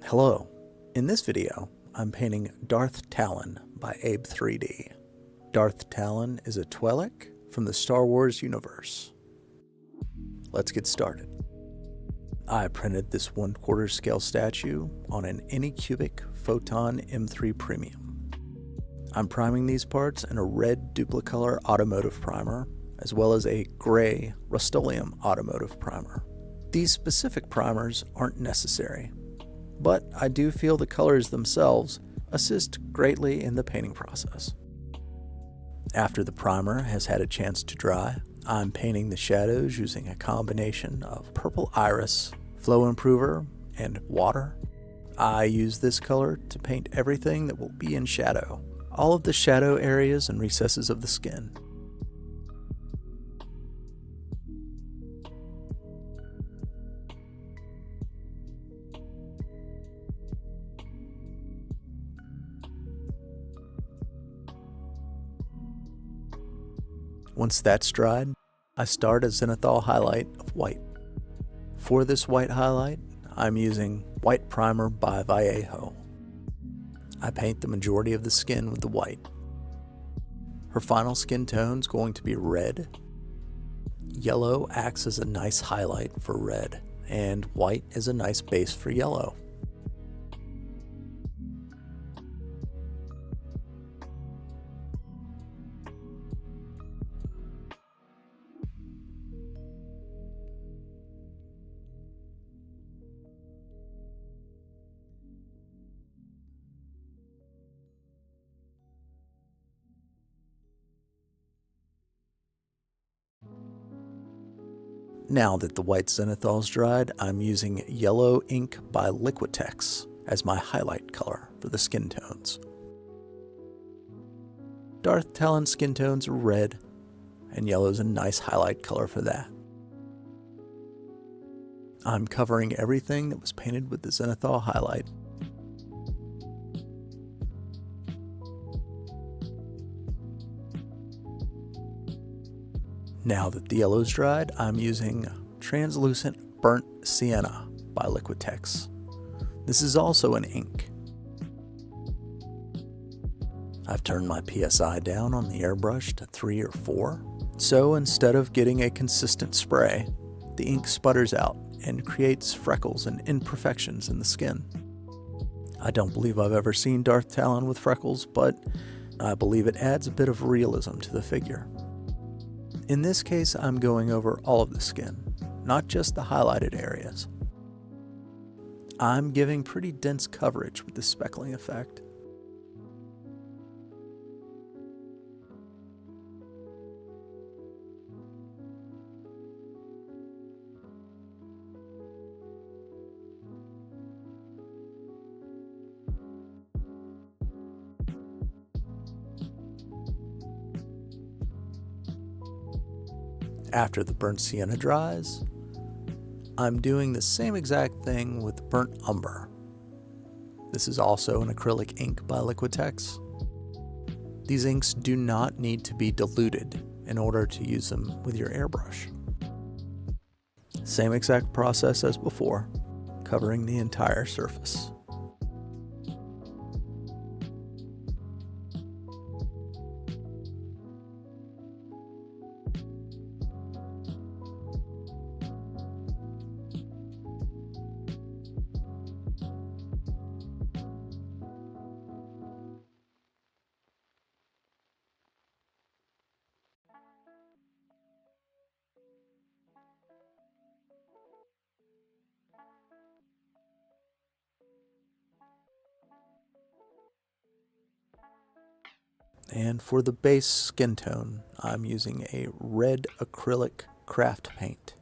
Hello. In this video, I'm painting Darth Talon by Abe3D. Darth Talon is a Twi'lek from the Star Wars universe. Let's get started. I printed this 1/4 scale statue on an Anycubic Photon M3 Premium. I'm priming these parts in a red Duplicolor automotive primer, as well as a gray Rust-Oleum automotive primer. These specific primers aren't necessary, but I do feel the colors themselves assist greatly in the painting process. After the primer has had a chance to dry, I'm painting the shadows using a combination of Purple Iris, Flow Improver, and water. I use this color to paint everything that will be in shadow, all of the shadow areas and recesses of the skin. Once that's dried, I start a zenithal highlight of white. For this white highlight, I'm using White Primer by Vallejo. I paint the majority of the skin with the white. Her final skin tone is going to be red. Yellow acts as a nice highlight for red, and white is a nice base for yellow. Now that the white zenithal's dried, I'm using Yellow Ink by Liquitex as my highlight color for the skin tones. Darth Talon skin tones are red, and yellow is a nice highlight color for that. I'm covering everything that was painted with the zenithal highlight. Now that the yellow's dried, I'm using Translucent Burnt Sienna by Liquitex. This is also an ink. I've turned my PSI down on the airbrush to 3 or 4, so instead of getting a consistent spray, the ink sputters out and creates freckles and imperfections in the skin. I don't believe I've ever seen Darth Talon with freckles, but I believe it adds a bit of realism to the figure. In this case, I'm going over all of the skin, not just the highlighted areas. I'm giving pretty dense coverage with the speckling effect. After the burnt sienna dries, I'm doing the same exact thing with burnt umber. This is also an acrylic ink by Liquitex. These inks do not need to be diluted in order to use them with your airbrush. Same exact process as before, covering the entire surface. And for the base skin tone, I'm using a red acrylic craft paint.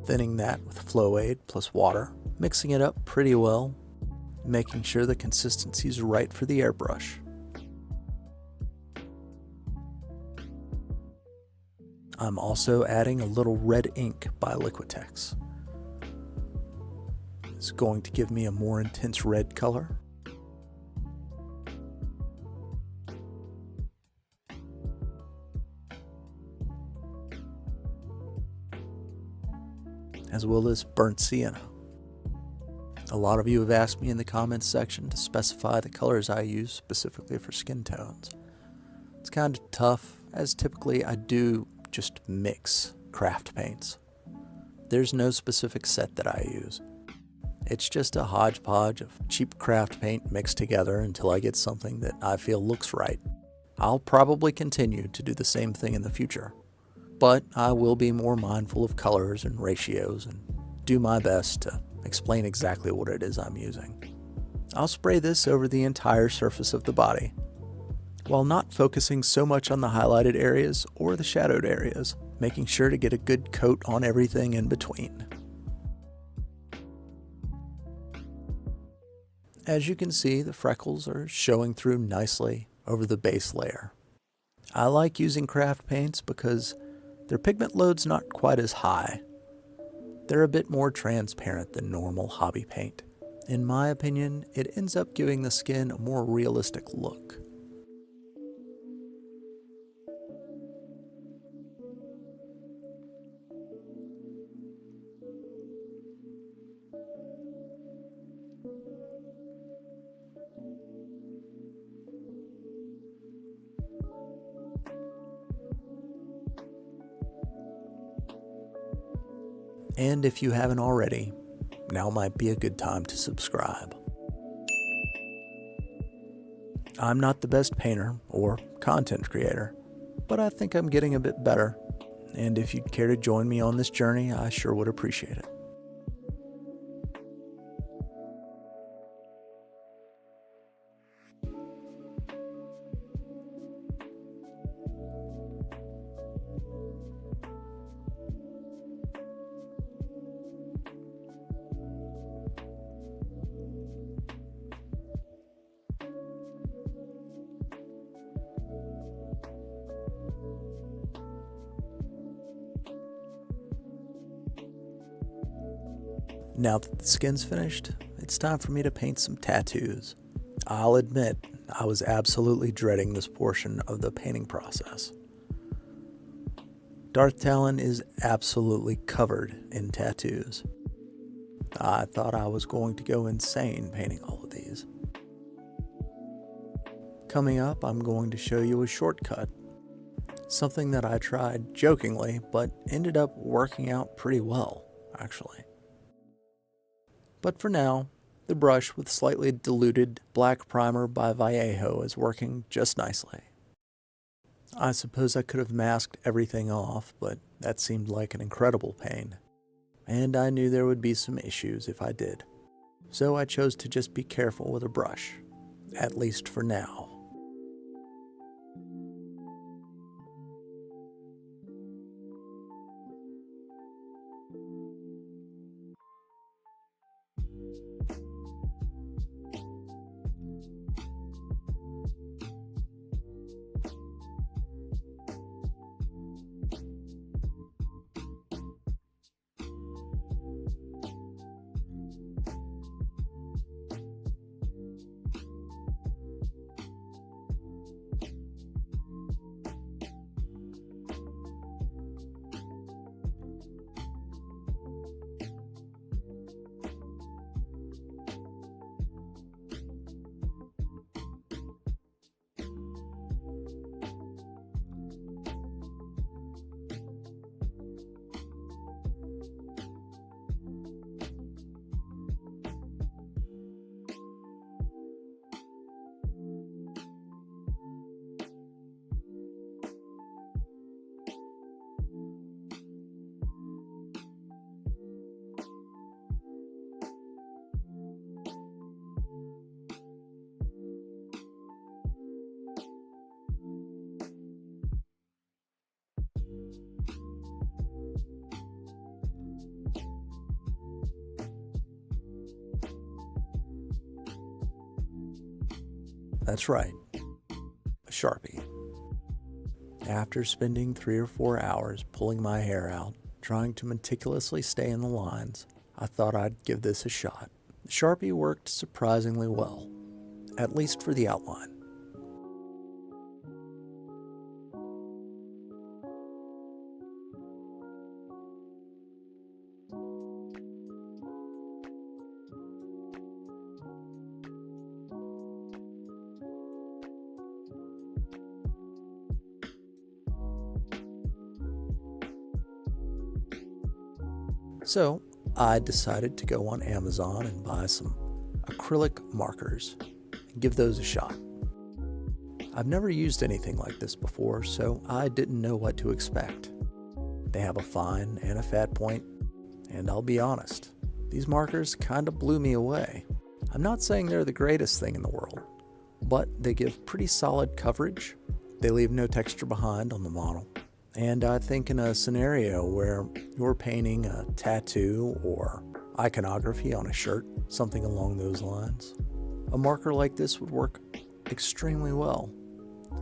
Thinning that with Flow Aid plus water, mixing it up pretty well, making sure the consistency is right for the airbrush. I'm also adding a little red ink by Liquitex. It's going to give me a more intense red color. as well as burnt sienna. A lot of you have asked me in the comments section to specify the colors I use specifically for skin tones. It's kind of tough, as typically I do just mix craft paints. There's no specific set that I use. It's just a hodgepodge of cheap craft paint mixed together until I get something that I feel looks right. I'll probably continue to do the same thing in the future, but I will be more mindful of colors and ratios and do my best to explain exactly what it is I'm using. I'll spray this over the entire surface of the body, while not focusing so much on the highlighted areas or the shadowed areas, making sure to get a good coat on everything in between. As you can see, the freckles are showing through nicely over the base layer. I like using craft paints because their pigment load's not quite as high. They're a bit more transparent than normal hobby paint. In my opinion, it ends up giving the skin a more realistic look. And if you haven't already, now might be a good time to subscribe. I'm not the best painter or content creator, but I think I'm getting a bit better, and if you'd care to join me on this journey, I sure would appreciate it. Now that the skin's finished, it's time for me to paint some tattoos. I'll admit, I was absolutely dreading this portion of the painting process. Darth Talon is absolutely covered in tattoos. I thought I was going to go insane painting all of these. Coming up, I'm going to show you a shortcut. Something that I tried jokingly, but ended up working out pretty well, actually. But for now, the brush with slightly diluted black primer by Vallejo is working just nicely. I suppose I could have masked everything off, but that seemed like an incredible pain. And I knew there would be some issues if I did. So I chose to just be careful with a brush, at least for now. That's right, a Sharpie. After spending 3 or 4 hours pulling my hair out, trying to meticulously stay in the lines, I thought I'd give this a shot. The Sharpie worked surprisingly well, at least for the outline. So I decided to go on Amazon and buy some acrylic markers and give those a shot. I've never used anything like this before, so I didn't know what to expect. They have a fine and a fat point, and I'll be honest, these markers kind of blew me away. I'm not saying they're the greatest thing in the world, but they give pretty solid coverage. They leave no texture behind on the model. And I think in a scenario where you're painting a tattoo or iconography on a shirt, something along those lines, a marker like this would work extremely well.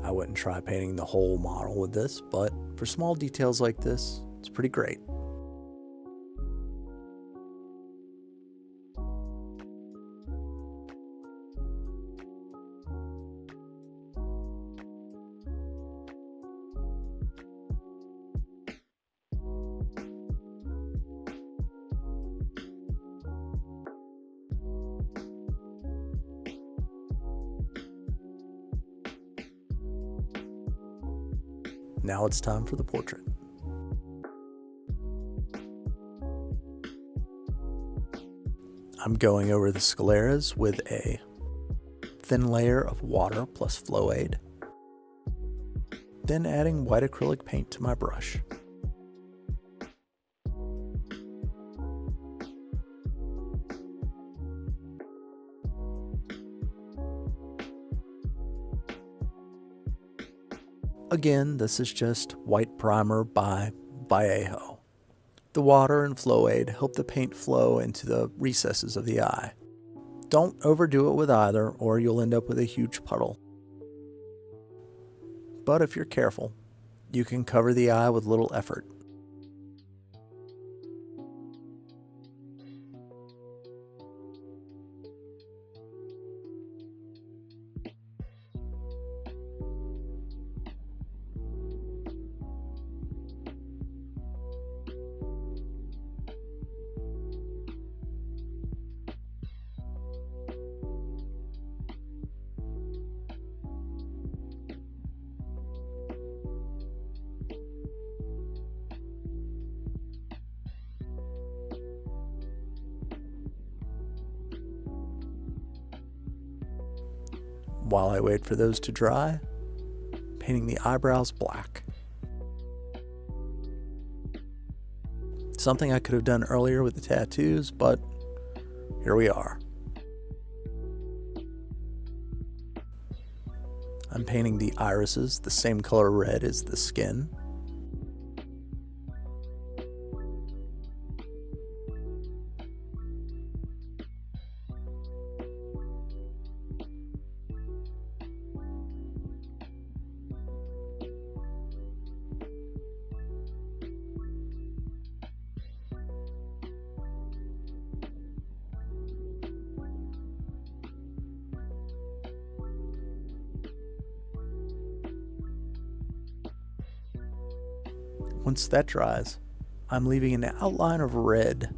I wouldn't try painting the whole model with this, but for small details like this, it's pretty great. Now it's time for the portrait. I'm going over the scleras with a thin layer of water plus flow aid, then adding white acrylic paint to my brush. Again, this is just white primer by Vallejo. The water and flow aid help the paint flow into the recesses of the eye. Don't overdo it with either, or you'll end up with a huge puddle. But if you're careful, you can cover the eye with little effort. While I wait for those to dry, painting the eyebrows black. Something I could have done earlier with the tattoos, but here we are. I'm painting the irises the same color red as the skin. Once that dries, I'm leaving an outline of red,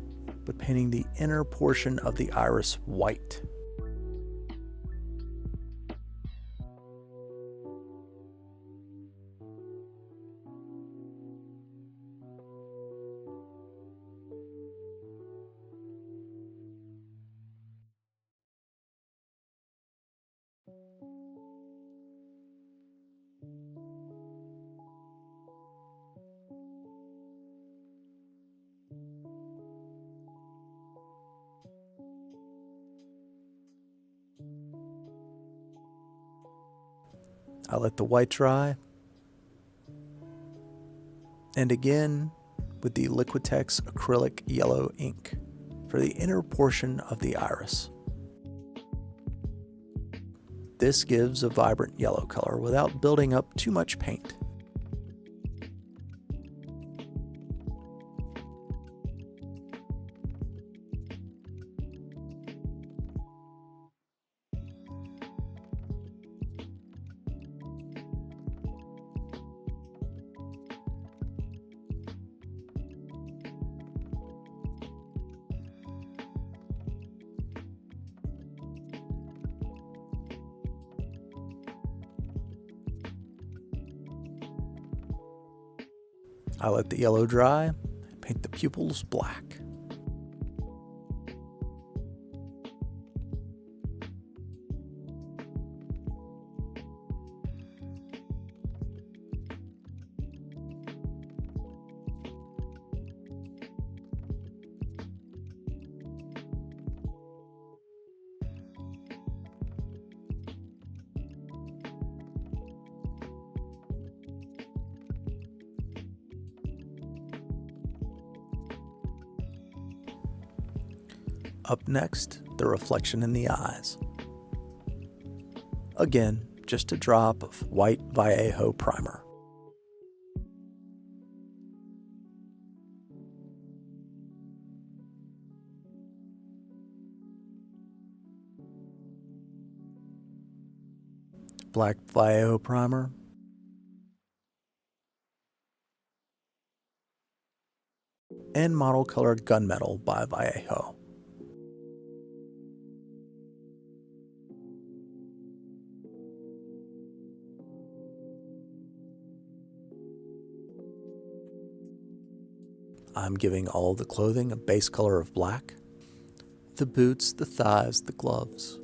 but painting the inner portion of the iris white. I let the white dry, and again with the Liquitex acrylic yellow ink for the inner portion of the iris. This gives a vibrant yellow color without building up too much paint. I let the yellow dry and paint the pupils black. Up next, the reflection in the eyes. Again, just a drop of white Vallejo primer. Black Vallejo primer. And model colored gunmetal by Vallejo. I'm giving all of the clothing a base color of black. The boots, the thighs, the gloves.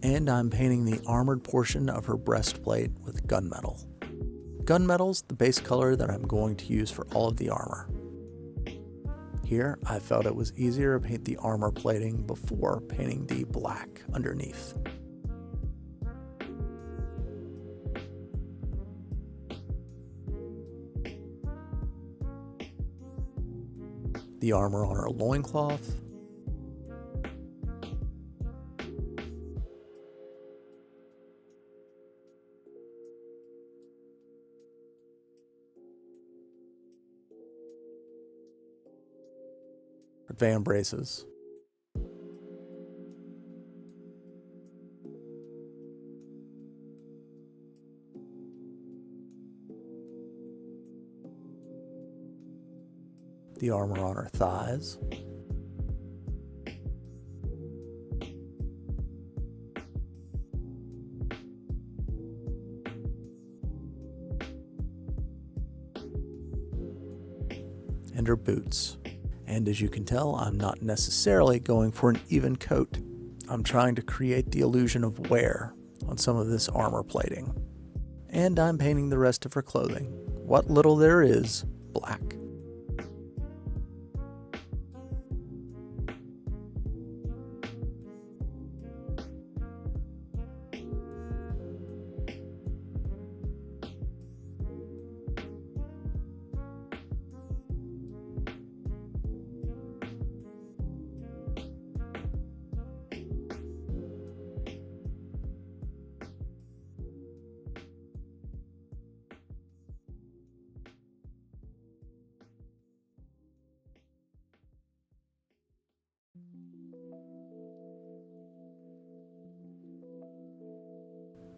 And I'm painting the armored portion of her breastplate with gunmetal. Gunmetal's the base color that I'm going to use for all of the armor. Here, I felt it was easier to paint the armor plating before painting the black underneath. The armor on her loincloth. Van braces. The armor on her thighs. And her boots. And as you can tell, I'm not necessarily going for an even coat. I'm trying to create the illusion of wear on some of this armor plating. And I'm painting the rest of her clothing, what little there is, black.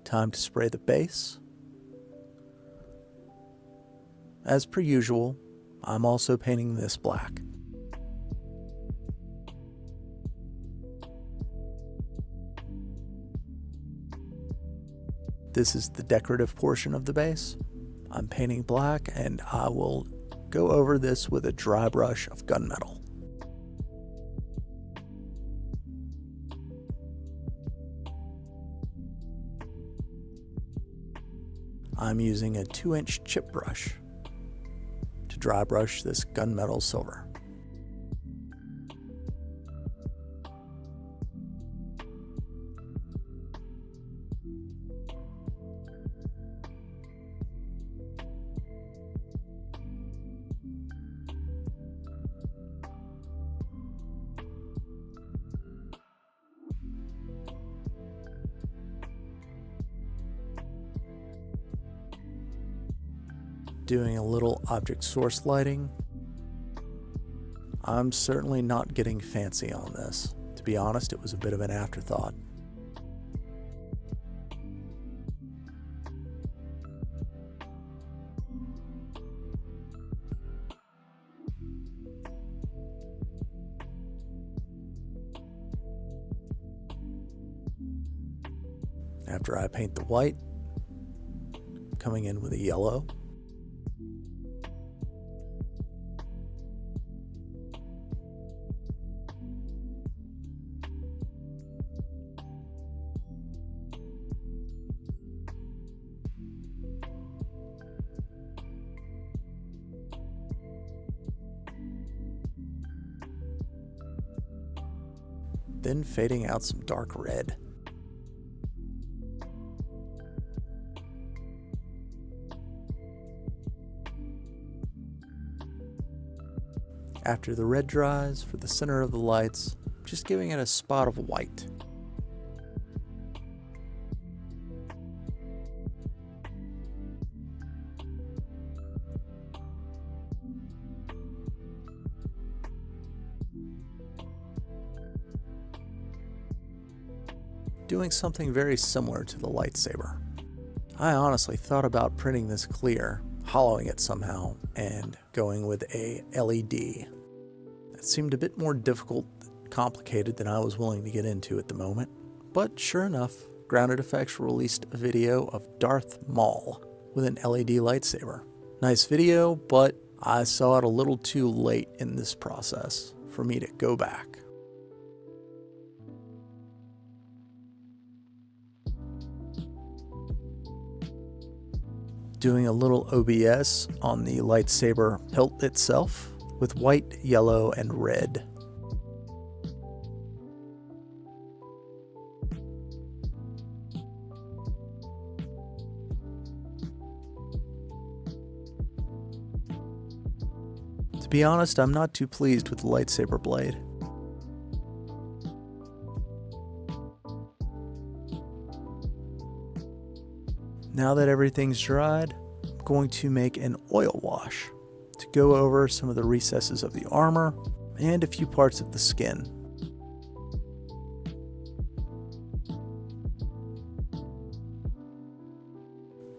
Time to spray the base. As per usual, I'm also painting this black. This is the decorative portion of the base. I'm painting black, and I will go over this with a dry brush of gunmetal. I'm using a 2-inch chip brush to dry brush this gunmetal silver. Doing a little object source lighting. I'm certainly not getting fancy on this. To be honest, it was a bit of an afterthought. After I paint the white, coming in with a yellow. then fading out some dark red. After the red dries, for the center of the lights, just giving it a spot of white. Doing something very similar to the lightsaber. I honestly thought about printing this clear, hollowing it somehow, and going with a LED. It seemed a bit more difficult, complicated than I was willing to get into at the moment, but sure enough, Grounded Effects released a video of Darth Maul with an LED lightsaber. Nice video, but I saw it a little too late in this process for me to go back. Doing a little OBS on the lightsaber hilt itself with white, yellow, and red. To be honest, I'm not too pleased with the lightsaber blade. Now that everything's dried, I'm going to make an oil wash to go over some of the recesses of the armor and a few parts of the skin.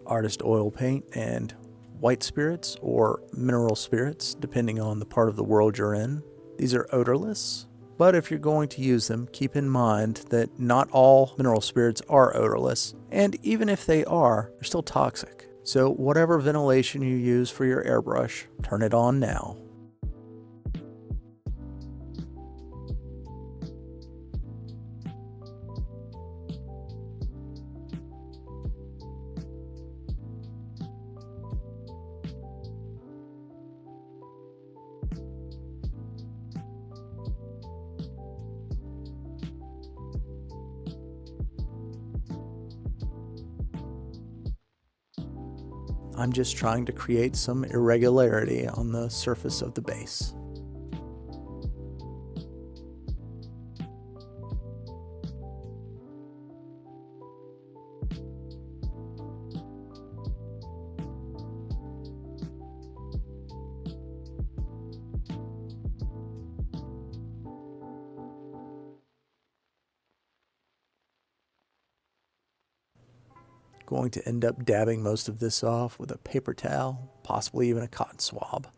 Artist oil paint and white spirits or mineral spirits, depending on the part of the world you're in. These are odorless, but if you're going to use them, keep in mind that not all mineral spirits are odorless, and even if they are, they're still toxic. So whatever ventilation you use for your airbrush, turn it on now. I'm just trying to create some irregularity on the surface of the base. Going to end up dabbing most of this off with a paper towel, possibly even a cotton swab.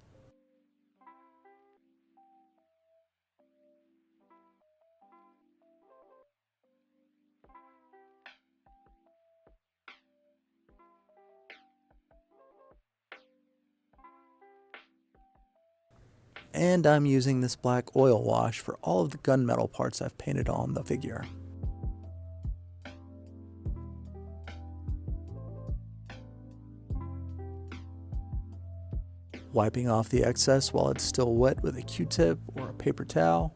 And I'm using this black oil wash for all of the gunmetal parts I've painted on the figure. Wiping off the excess while it's still wet with a Q-tip or a paper towel.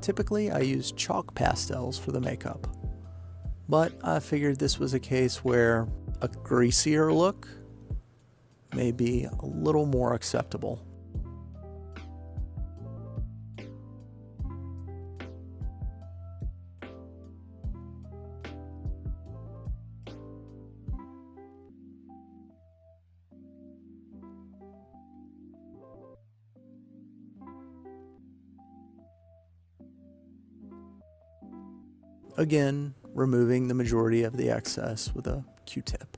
Typically, I use chalk pastels for the makeup, but I figured this was a case where a greasier look may be a little more acceptable. Again, removing the majority of the excess with a Q-tip.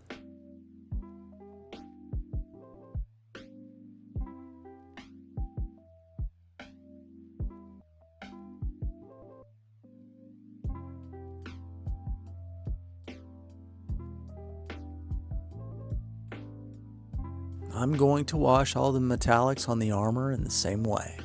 I'm going to wash all the metallics on the armor in the same way.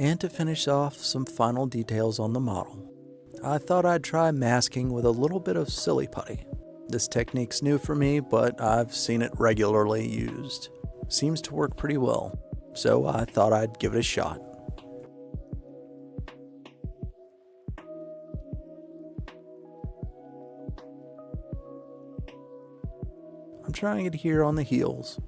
And to finish off some final details on the model, I thought I'd try masking with a little bit of silly putty. This technique's new for me, but I've seen it regularly used. Seems to work pretty well, so I thought I'd give it a shot. I'm trying it here on the heels.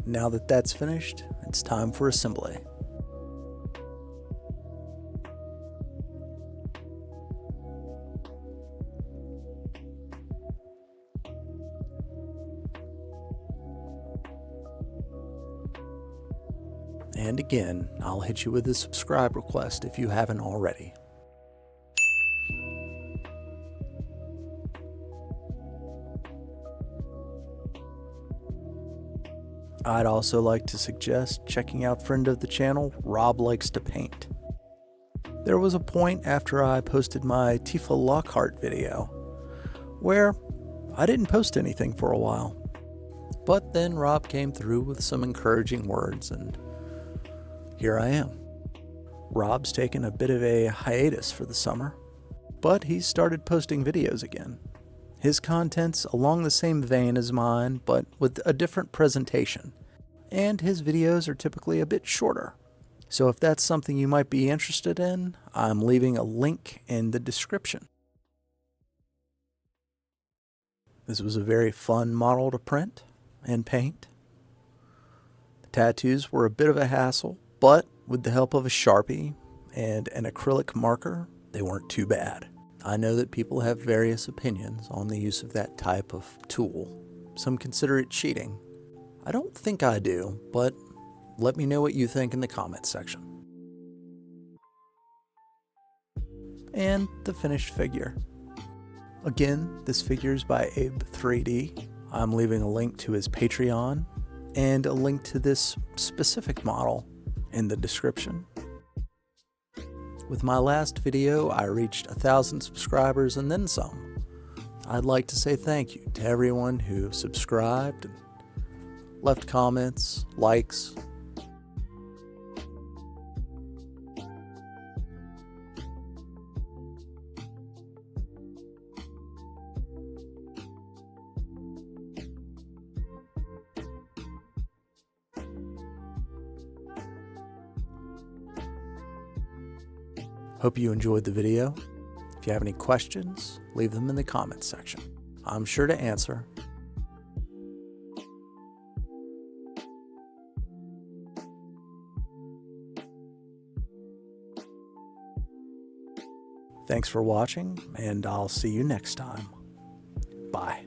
Now that that's finished, it's time for assembly. And again, I'll hit you with a subscribe request if you haven't already. I'd also like to suggest checking out friend of the channel, Rob Likes to Paint. There was a point after I posted my Tifa Lockhart video where I didn't post anything for a while. But then Rob came through with some encouraging words, and here I am. Rob's taken a bit of a hiatus for the summer, but he's started posting videos again. His content's along the same vein as mine, but with a different presentation, and his videos are typically a bit shorter. So if that's something you might be interested in, I'm leaving a link in the description. This was a very fun model to print and paint. The tattoos were a bit of a hassle, but with the help of a Sharpie and an acrylic marker, they weren't too bad. I know that people have various opinions on the use of that type of tool. Some consider it cheating. I don't think I do, but let me know what you think in the comments section. And the finished figure. Again, this figure is by Abe3D. I'm leaving a link to his Patreon and a link to this specific model in the description. With my last video, I reached 1,000 subscribers and then some. I'd like to say thank you to everyone who subscribed and left comments, likes. Hope you enjoyed the video. If you have any questions, leave them in the comments section. I'm sure to answer. Thanks for watching, and I'll see you next time. Bye.